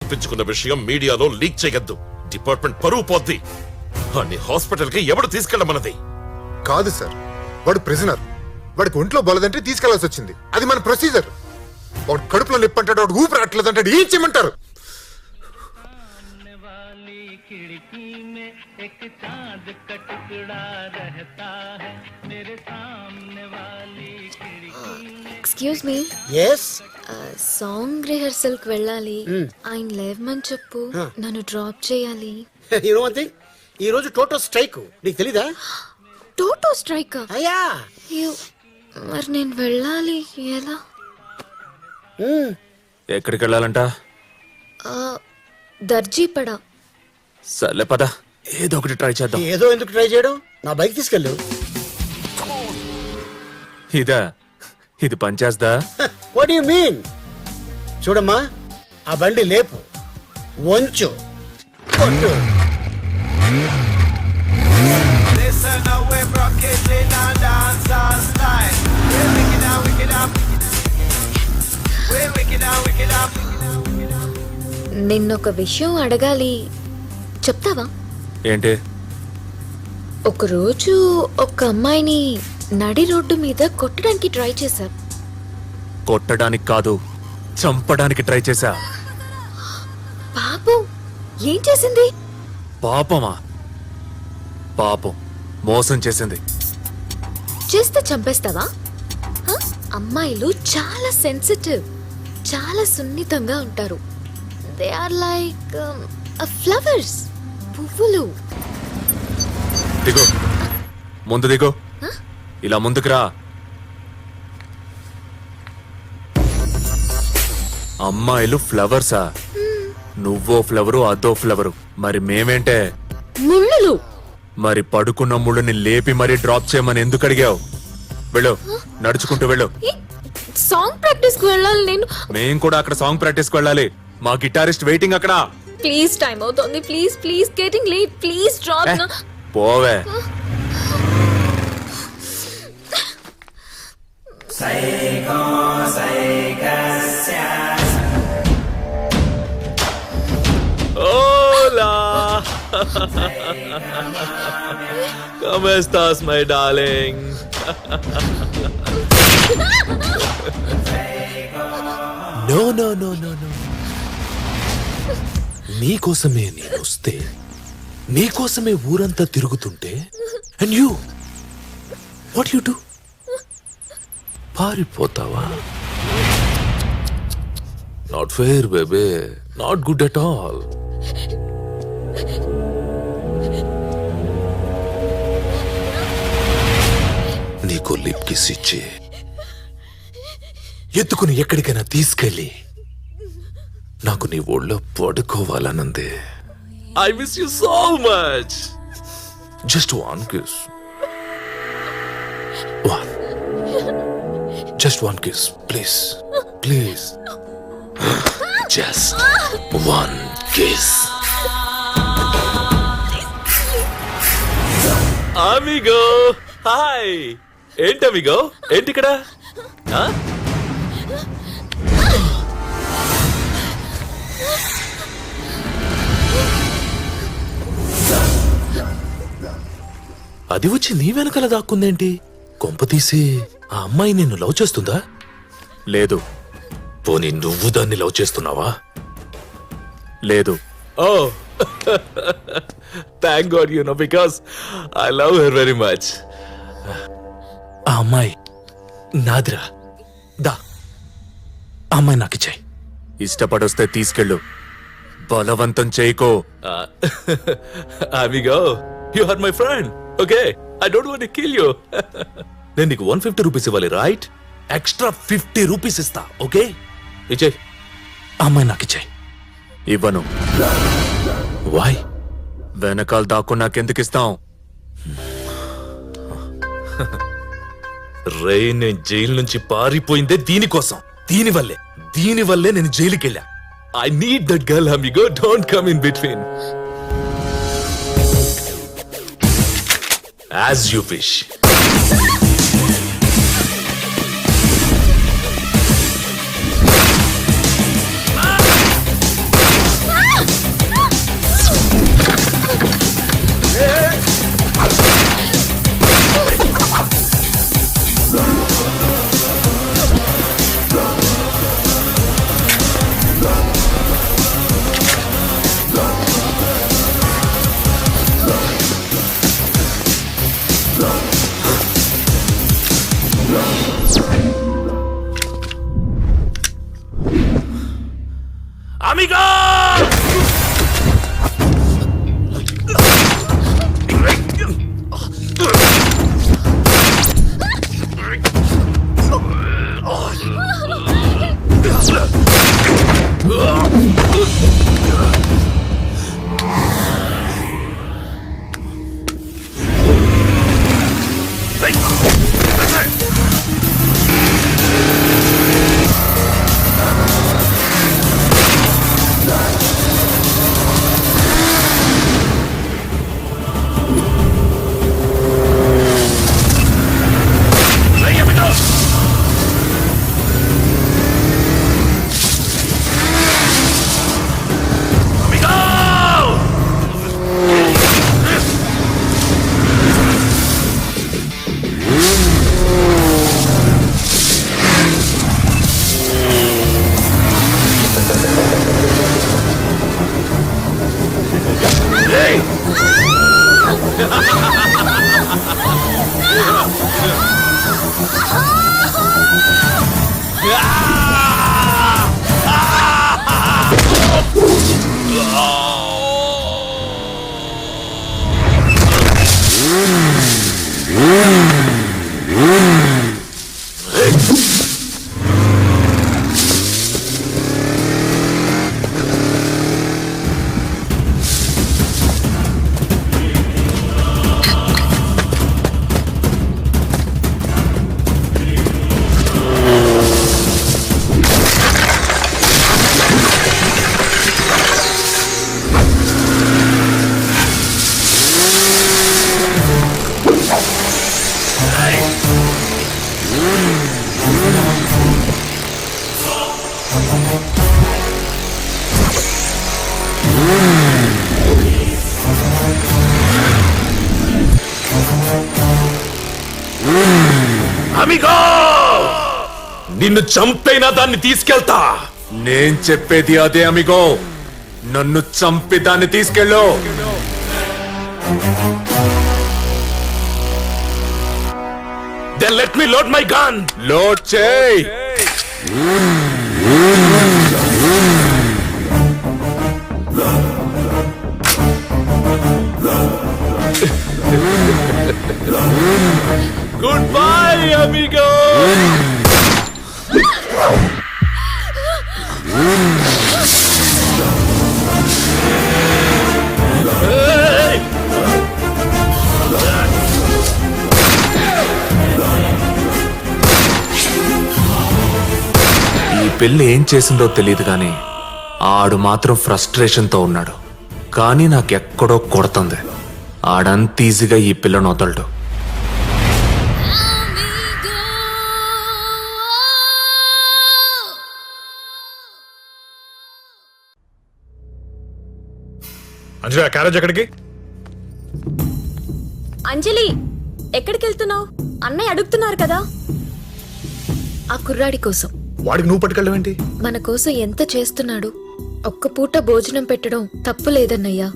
తప్పించుకున్న విషయం మీడియాలో లీక్ చేయొద్దు. డిపార్ట్మెంట్ పరువు పోద్ది. అన్ని హాస్పిటల్ కి ఎవడు తీసుకెళ్ళమన్నది? కాదు సార్, వాడు ప్రిజనర్. వాడికి ఒంట్లో బలదంటే తీసుకెళ్లాల్సి వచ్చింది. అది మన ప్రొసీజర్. వాడు కడుపులో నొప్పి అంటాడు, వాడు ఊపిరి రావట్లేదంటాడు. ఏం చేయమంటారు? ఎక్స్క్యూజ్ మీ, సాంగ్ రిహర్సల్ కి వెళ్ళాలి. ఆయన లేవమని చెప్పు, నన్ను డ్రాప్ చేయాలి. ఈ రోజు టోటో స్ట్రైక్, నీకు తెలీదా? Toto strike? అయ్యా మరి నేను వెళ్ళాలి ఎలా? ఎక్కడికి వెళ్ళాలంట? దర్జీపడా. సర్లే పద, ఏదో ఒకటి ట్రై చేద్దాం. ఏదో ఎందుకు ట్రై చేయడం, నా బైక్ తీసుకెళ్ళు. ఇదా, ఇది పనిచేస్తా? What you mean? చూడమ్మా, ఆ బండి లేపు, వంచు, కొట్టు. నిన్నొక విషయం అడగాలి, చెప్తావా? ఏంటి? ఒకరోజు ఒక అమ్మాయిని నడి రోడ్డు మీద కొట్టడానికి ట్రై చేశారు. కొట్టడానికి కాదు, చంపడానికి ట్రై చేశా. పాపం, ఏం చేసింది? పాపమా? పాపం మోసం చేసింది. చేస్తే చంపేస్తావా? హ? అమ్మాయిలు చాలా సెన్సిటివ్, చాలా సున్నితంగా ఉంటారు. దే ఆర్ లైక్ ఫ్లవర్స్, పువ్వులు. దిగో, ముందు దిగో. ఇలా ముందుకు రా. అమ్మాయిలు ఫ్లవర్సా? నువ్వో ఫ్లవరు, అదో ఫ్లవరు. మరి మేమేంటే? ముళ్ళులు. మరి పడుకున్న ముళ్ళుని లేపి మరీ డ్రాప్ చేయమని ఎందుకు అడిగావు? వెళ్ళు, నడుచుకుంటూ వెళ్ళు. సాంగ్ ప్రాక్టీస్ కు వెళ్ళాలి నేను. మేం కూడా అక్కడ సాంగ్ ప్రాక్టీస్ కు వెళ్ళాలి. మా గిటారిస్ట్ వెయిటింగ్ అక్కడ. ప్లీజ్, టైం అవుతోంది. Please please, getting late. Please drop నా. పోవే. Hola. ¿Cómo estás, my darling? No, no, no, no, no. నీకోసమే నేను వస్తే, నీకోసమే ఊరంతా తిరుగుతుంటే, and you, what you do? పారిపోతావా? Not fair, baby. Not good at all. నీకు లిప్ కిస్ ఇచ్చి ఎత్తుకుని ఎక్కడికైనా తీసుకెళ్ళి నాకు నీ ఒళ్ళో పడుకోవాలనుంది. I miss you so much. Just one kiss. One. Just one kiss, please. Please. Just one kiss. Amigo. Hi. ఏంటి amigo? ఏంటి ఇక్కడ? అది వచ్చి నీ వెనకాల దాక్కుందేంటి? కొంప తీసి ఆ అమ్మాయి నిన్ను లవ్ చేస్తుందా? లేదు. పోనీ నువ్వు దాన్ని లవ్ చేస్తున్నావా? లేదు. Oh, thank God, you know, because I love her very much. ఆ అమ్మాయి నాదిరా. దా, ఆ అమ్మాయి నాకిచ్చాయి. ఇష్టపడొస్తే తీసుకెళ్ళు, బలవంతం చేయకో. Amigo, you are my friend. Okay, I don't want to kill you. నేను నీకు 150 రూపీస్ ఇవ్వాలి, రైట్? ఎక్స్ట్రా 50 రూపీస్ ఇస్తా, ఓకే? ఇచ్చేయ్. ఆ అమ్మాయి నాకిచ్చాయి. ఇవ్వను. వై? వెనకాల దాక్కు నాకెందుకు ఇస్తాం? రే, నేను జైలు నుంచి పారిపోయిందే దీనికోసం. దీనివల్లే నేను జైలుకి వెళ్ళా. I need that girl, amigo. Don't come in between. As you wish. Amigo నిన్ను చంపైనా దాన్ని తీసుకెళ్తా. నేను చెప్పేది అదే అమిగో, నన్ను చంపి దాన్ని తీసుకెళ్ళు. Then let me load my gun. Load చేయి. Goodbye, amigo. Hey! ఈ పిల్ల ఏం చేసిందో తెలియదు కానీ ఆడు మాత్రం ఫ్రస్ట్రేషన్తో ఉన్నాడు. కానీ నాకెక్కడో కొడుతుంది. ఆడంత ఈజీగా ఈ పిల్లను వదలడు. అంజలి, ఆ క్యారేజ్ ఎక్కడికి? అంజలి, ఎక్కడికి వెళ్తున్నావు? అన్నయ్య అడుగుతున్నారు కదా. ఆ కుర్రాడి కోసం. వాడికి నువ్వు పట్టుకెళ్ళడం ఏంటి? మన కోసం ఎంత చేస్తున్నాడు. ఒక్క పూట భోజనం పెట్టడం తప్పు లేదన్నయ్యా.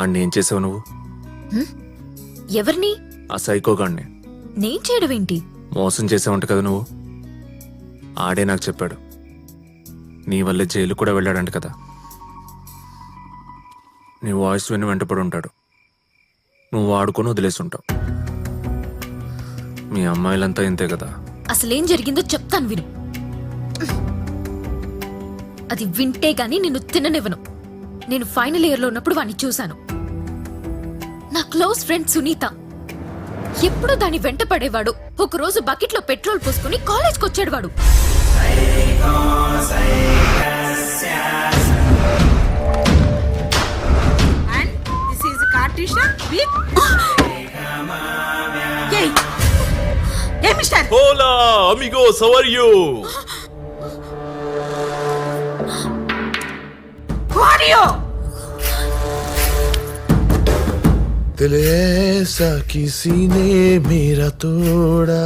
ఆడిని ఏం చేసావు నువ్వు? ఎవరిని? ఆ సైకోగాడిని నేను చేయడం ఏంటి? మోసం చేసావంట కదా నువ్వు. ఆడే నాకు చెప్పాడు. నీ వల్లే జైలు కూడా వెళ్ళాడంట కదా. నీ వాయిస్ విని వెంటపడి ఉంటాడు. నువ్వు వాడుకొని వదిలేసుంటావు. మీ అమ్మాయిలంతా ఇంతే కదా. అసలేం జరిగిందో చెప్తాను విను. అది వింటే గాని నిన్ను తిననివ్వను. నేను ఫైనల్ ఇయర్ లో ఉన్నప్పుడు వాడిని చూశాను. నా క్లోజ్ ఫ్రెండ్ సునీత. ఎప్పుడూ దాని వెంట పడేవాడు. ఒకరోజు బకెట్ లో పెట్రోల్ పోసుకుని కాలేజ్కి వచ్చాడు వాడు. Hola, amigos, how are you? दिल ऐसा किसी ने मेरा तोड़ा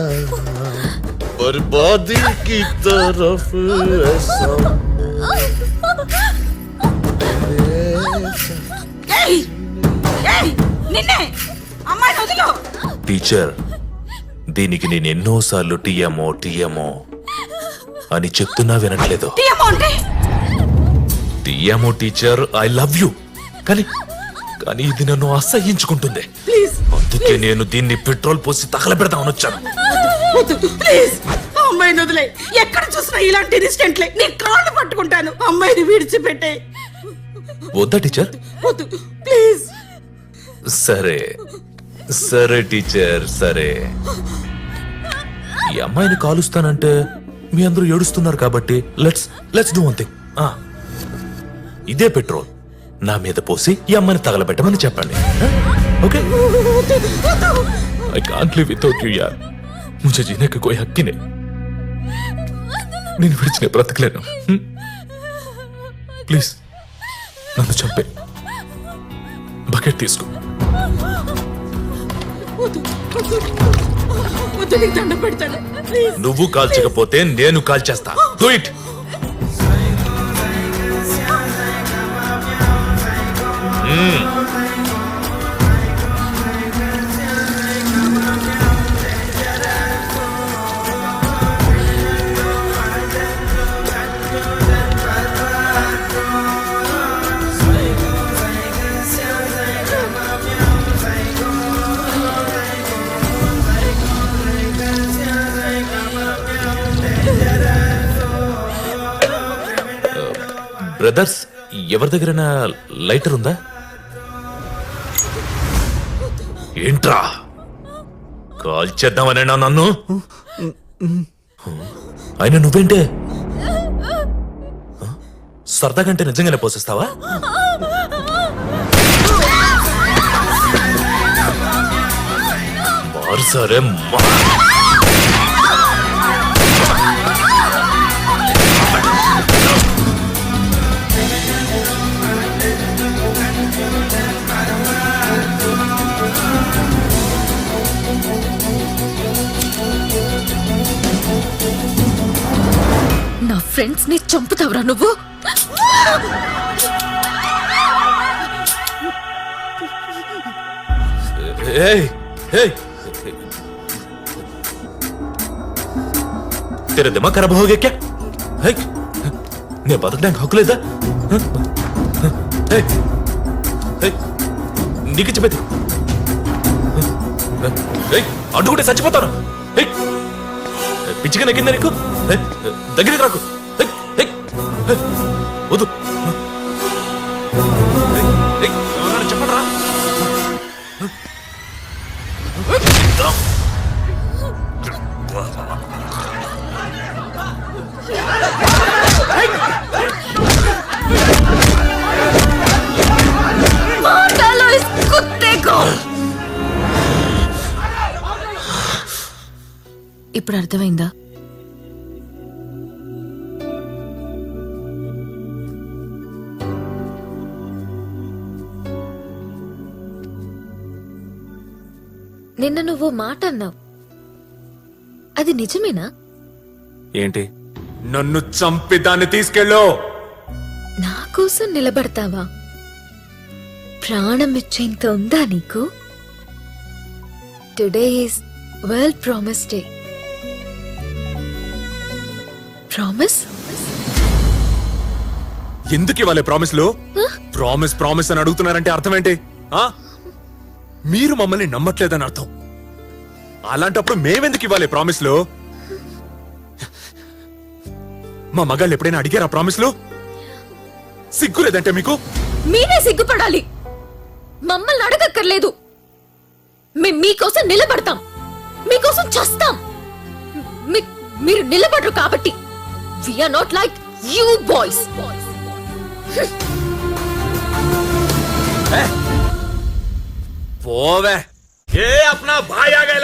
बर्बादी की तरफ ऐसा ఏయ్! ఏయ్! నిన్నే అమ్మాయిని వదిలో టీచర్ దీనికి నేను ఎన్నోసార్లు టీఎమో అని చెప్తున్నా వినట్లేదు. తీయమంటే టీఎమో టీచర్ ఐ లవ్ యూ కానీ కానీ ఇది నన్ను అసహ్యించుకుంటుంది. ప్లీజ్ అందుకే నేను దీన్ని పెట్రోల్ పోసి తగలబెడదామని వచ్చాను. వద్దు ప్లీజ్ అమ్మాయిని వదిలే. ఎక్కడ చూసినా ఇలాంటి ఇన్సిడెంట్లే. నీ కాళ్ళు పట్టుకుంటాను. అమ్మాయిని విడిచిపెట్టే. వద్దా టీచర్? వద్దు ప్లీజ్. సరే సరే టీచర్ సరే. ఈ అమ్మాయిని కాలుస్తానంటే మీ అందరూ ఏడుస్తున్నారు కాబట్టి లెట్స్ డూ వన్ థింగ్. ఇదే పెట్రోల్ నా మీద పోసి ఈ అమ్మాయిని తగలబెట్టమని చెప్పండి. Okay? I can't live without you యార్. मुझे जीने का कोई हक ही नहीं. నేను విడిచిన బ్రతకలేను. ప్లీజ్ నన్ను చంపే. బకెట్ తీసుకో. వద్దు వద్దు వద్దు నీకు దండం పెడతాను ప్లీజ్. నువ్వు కాల్చకపోతే నేను కాల్చేస్తా. Do it. బ్రదర్స్ ఎవరి దగ్గర లైటర్ ఉందా? ఏంట్రా కాల్ చేద్దామనేనా నన్ను? అయినా నువ్వేంటే సరదాగంటే నిజంగానే పోసేస్తావా? సరే నా ఫ్రెండ్స్ ని చంపుతావురా నువ్వు? तेरा दिमाग खराब हो गया क्या? నేను బతకడానికి హక్కు లేదా? నీకు చెప్పేది అడ్డుకుంటే చచ్చిపోతాను. పిచ్చిగా నెక్కిందా నీకు? దగ్గరికి రాకు. వద్దు. చెప్పండి రా. ఇప్పుడు అర్థమైందా? నిన్న నువ్వు మాట అన్నావు, అది నిజమేనా? ఏంటి? నన్ను చంపి దాన్ని తీసుకెళ్ళు. నా కోసం నిలబడతావా? ప్రాణం ఇచ్చేంత ఉందా నీకు? Today is world promise day. Promise? ఎందుకు ఇవ్వాలి ప్రామిస్లు? ప్రామిస్ అని అడుగుతున్నారంటే అర్థం ఏంటి? మీరు మమ్మల్ని నమ్మట్లేదని అర్థం. అలాంటప్పుడు మేమెందుకు ఇవ్వాలి ప్రామిస్లు? మా మగాళ్ళు ఎప్పుడైనా అడిగారా ప్రామిస్లు? సిగ్గులేదంటే మీకు? మీరే సిగ్గుపడాలి. మమ్మల్ని అడగక్కర్లేదు. మేం మీకోసం నిలబడతాం, మీకోసం చస్తాం. మీరు నిలబడరు కాబట్టి. We are not like you boys. పోవే. ఏ అప్నా భాయ్ ఆ గయా.